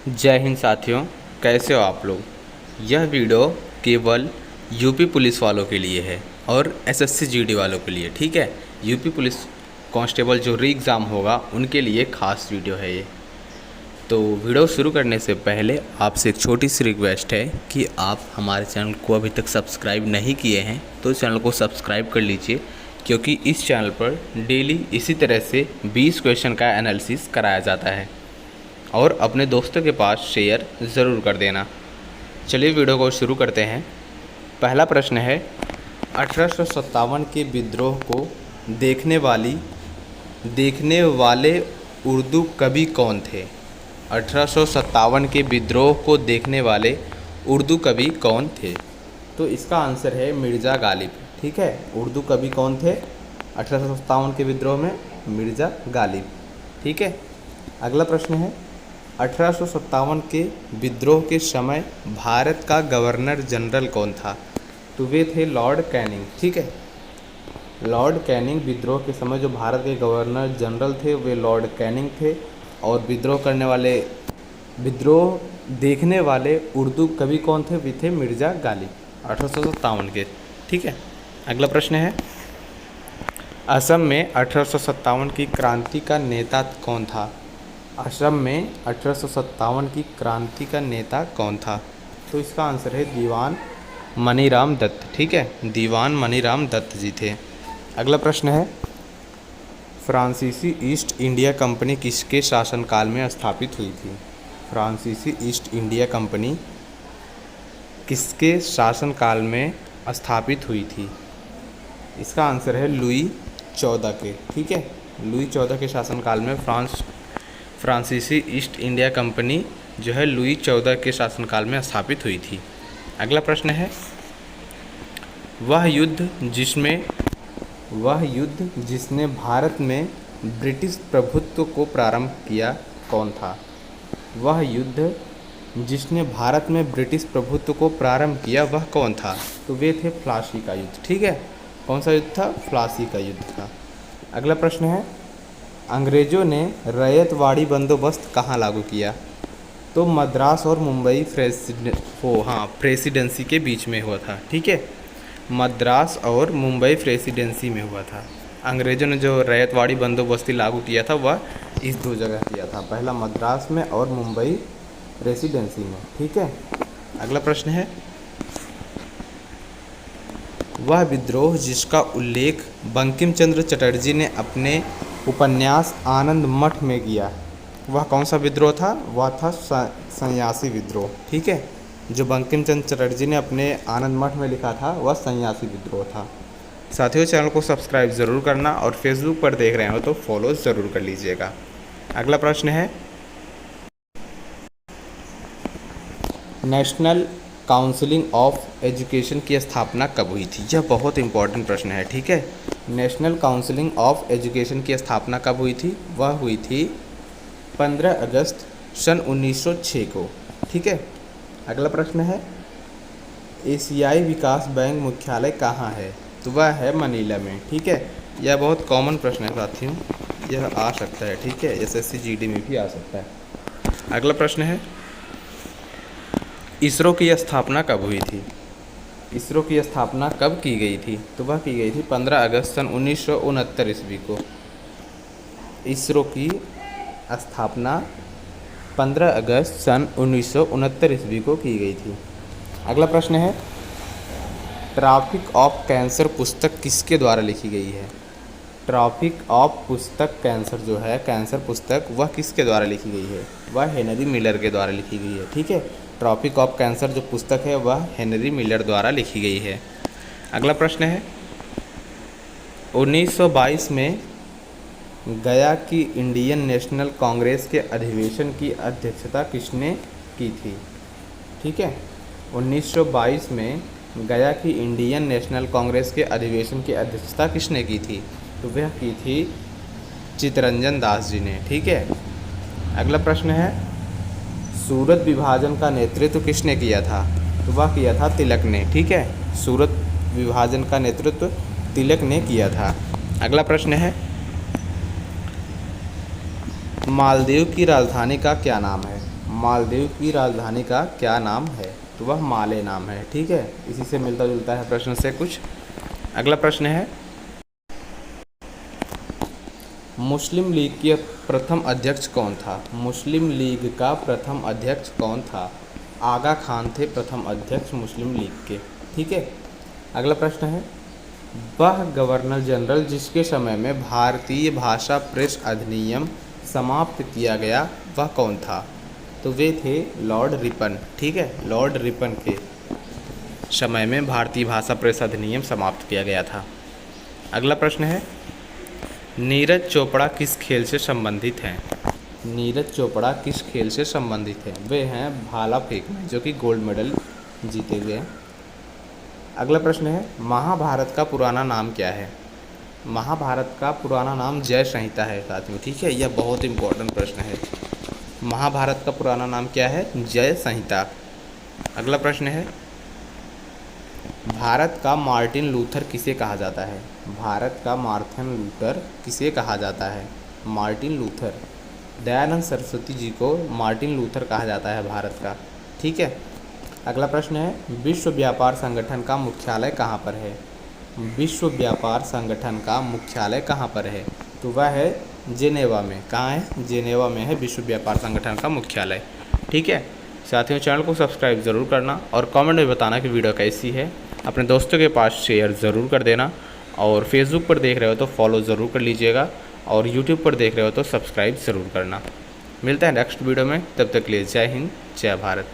जय हिंद साथियों, कैसे हो आप लोग। यह वीडियो केवल यूपी पुलिस वालों के लिए है और एसएससी जीडी वालों के लिए। ठीक है, यूपी पुलिस कांस्टेबल जो री एग्ज़ाम होगा उनके लिए खास वीडियो है ये। तो वीडियो शुरू करने से पहले आपसे एक छोटी सी रिक्वेस्ट है कि आप हमारे चैनल को अभी तक सब्सक्राइब नहीं किए हैं तो चैनल को सब्सक्राइब कर लीजिए, क्योंकि इस चैनल पर डेली इसी तरह से 20 क्वेश्चन का एनालिसिस कराया जाता है। और अपने दोस्तों के पास शेयर ज़रूर कर देना। चलिए वीडियो को शुरू करते हैं। पहला प्रश्न है, 1857 के विद्रोह को देखने वाले उर्दू कवि कौन थे। 1857 के विद्रोह को देखने वाले उर्दू कवि कौन थे। तो इसका आंसर है मिर्ज़ा गालिब। ठीक है, उर्दू कवि कौन थे 1857 के विद्रोह में? मिर्ज़ा गालिब। ठीक है, अगला प्रश्न है, 1857 के विद्रोह के समय भारत का गवर्नर जनरल कौन था। तो वे थे लॉर्ड कैनिंग। ठीक है, लॉर्ड कैनिंग विद्रोह के समय जो भारत के गवर्नर जनरल थे वे लॉर्ड कैनिंग थे। और विद्रोह देखने वाले उर्दू कवि कौन थे? वे थे मिर्ज़ा गालिब 1857 के। ठीक है, अगला प्रश्न है, असम में 1857 की क्रांति का नेता कौन था। असम में 1857 की क्रांति का नेता कौन था। तो इसका आंसर है दीवान मनीराम दत्त। ठीक है, दीवान मनीराम दत्त जी थे। अगला प्रश्न है, फ्रांसीसी ईस्ट इंडिया कंपनी किसके शासनकाल में स्थापित हुई थी। फ्रांसीसी ईस्ट इंडिया कंपनी किसके शासनकाल में स्थापित हुई थी। इसका आंसर है लुई 14 के। ठीक है, लुई 14 के शासनकाल में फ्रांसीसी ईस्ट इंडिया कंपनी जो है लुई 14 के शासनकाल में स्थापित हुई थी। अगला प्रश्न है, वह युद्ध जिसने भारत में ब्रिटिश प्रभुत्व को प्रारंभ किया कौन था। वह युद्ध जिसने भारत में ब्रिटिश प्रभुत्व को प्रारंभ किया वह कौन था। तो वे थे प्लासी का युद्ध। ठीक है, कौन सा युद्ध था? प्लासी का युद्ध था। अगला प्रश्न है, अंग्रेज़ों ने रैयतवाड़ी बंदोबस्त कहाँ लागू किया। तो मद्रास और मुंबई प्रेसिडेंसी के बीच में हुआ था। ठीक है, मद्रास और मुंबई प्रेसिडेंसी में हुआ था। अंग्रेज़ों ने जो रैयतवाड़ी बंदोबस्ती लागू किया था वह इस दो जगह किया था, पहला मद्रास में और मुंबई प्रेसिडेंसी में। ठीक है, अगला प्रश्न है, वह विद्रोह जिसका उल्लेख बंकिम चंद्र चटर्जी ने अपने उपन्यास आनंद मठ में किया वह कौन सा विद्रोह था। वह था सन्यासी विद्रोह। ठीक है, जो बंकिम चंद्र चटर्जी ने अपने आनंद मठ में लिखा था वह सन्यासी विद्रोह था। साथियों, चैनल को सब्सक्राइब ज़रूर करना और फेसबुक पर देख रहे हो तो फॉलो ज़रूर कर लीजिएगा। अगला प्रश्न है, नेशनल काउंसिलिंग ऑफ एजुकेशन की स्थापना कब हुई थी। यह बहुत इंपॉर्टेंट प्रश्न है। ठीक है, नेशनल काउंसिलिंग ऑफ एजुकेशन की स्थापना कब हुई थी। वह हुई थी 15 अगस्त सन 1906 को। ठीक है, अगला प्रश्न है, एशियाई विकास बैंक मुख्यालय कहाँ है। तो वह है मनीला में। ठीक है, यह बहुत कॉमन प्रश्न है साथियों, यह आ सकता है। ठीक है, एसएससी जीडी में भी आ सकता है। अगला प्रश्न है, इसरो की स्थापना कब हुई थी। इसरो की स्थापना कब की गई थी। तो वह की गई थी 15 अगस्त सन 1969 ईस्वी को। इसरो की स्थापना 15 अगस्त सन 1969 ईस्वी को की गई थी। अगला प्रश्न है, ट्रॉपिक ऑफ कैंसर पुस्तक किसके द्वारा लिखी गई है। ट्रॉपिक ऑफ पुस्तक कैंसर जो है कैंसर पुस्तक वह किसके द्वारा लिखी गई है। वह हेनरी मिलर के द्वारा लिखी गई है। ठीक है, ट्रॉपिक ऑफ कैंसर जो पुस्तक है वह हेनरी मिलर द्वारा लिखी गई है। अगला प्रश्न है, 1922 में गया की इंडियन नेशनल कांग्रेस के अधिवेशन की अध्यक्षता किसने की थी। ठीक है, 1922 में गया की इंडियन नेशनल कांग्रेस के अधिवेशन की अध्यक्षता किसने की थी। तो वह की थी चित्तरंजन दास जी ने। ठीक है, अगला प्रश्न है, सूरत विभाजन का नेतृत्व किसने किया था। तो वह किया था तिलक ने। ठीक है, सूरत विभाजन का नेतृत्व तिलक ने किया था। अगला प्रश्न है, मालदीव की राजधानी का क्या नाम है। मालदीव की राजधानी का क्या नाम है? तो वह माले नाम है। ठीक है, इसी से मिलता जुलता है प्रश्न से कुछ। अगला प्रश्न है, मुस्लिम लीग के प्रथम अध्यक्ष कौन था? मुस्लिम लीग का प्रथम अध्यक्ष कौन था? आगा खान थे प्रथम अध्यक्ष मुस्लिम लीग के। ठीक है, अगला प्रश्न है, वह गवर्नर जनरल जिसके समय में भारतीय भाषा प्रेस अधिनियम समाप्त किया गया वह कौन था? तो वे थे लॉर्ड रिपन। ठीक है, लॉर्ड रिपन के समय में भारतीय भाषा प्रेस अधिनियम समाप्त किया गया था। अगला प्रश्न है, नीरज चोपड़ा किस खेल से संबंधित हैं? नीरज चोपड़ा किस खेल से संबंधित हैं? वे हैं भाला फेंकना, जो कि गोल्ड मेडल जीते हुए हैं। अगला प्रश्न है, महाभारत का पुराना नाम क्या है? महाभारत का पुराना नाम जय संहिता है साथियों। ठीक है, यह बहुत इंपॉर्टेंट प्रश्न है। महाभारत का पुराना नाम क्या है? जय संहिता। अगला प्रश्न है, भारत का मार्टिन लूथर किसे कहा जाता है? भारत का मार्टिन लूथर किसे कहा जाता है? मार्टिन लूथर, दयानंद सरस्वती जी को मार्टिन लूथर कहा जाता है भारत का। ठीक है, अगला प्रश्न है, विश्व व्यापार संगठन का मुख्यालय कहाँ पर है? विश्व व्यापार संगठन का मुख्यालय कहाँ पर है? तो वह है जेनेवा में। कहाँ है? जेनेवा में है विश्व व्यापार संगठन का मुख्यालय। ठीक है साथियों, चैनल को सब्सक्राइब ज़रूर करना और कमेंट में बताना कि वीडियो कैसी है। अपने दोस्तों के पास शेयर ज़रूर कर देना, और फेसबुक पर देख रहे हो तो फॉलो ज़रूर कर लीजिएगा, और यूट्यूब पर देख रहे हो तो सब्सक्राइब ज़रूर करना। मिलता है नेक्स्ट वीडियो में, तब तक के लिए जय हिंद, जय भारत।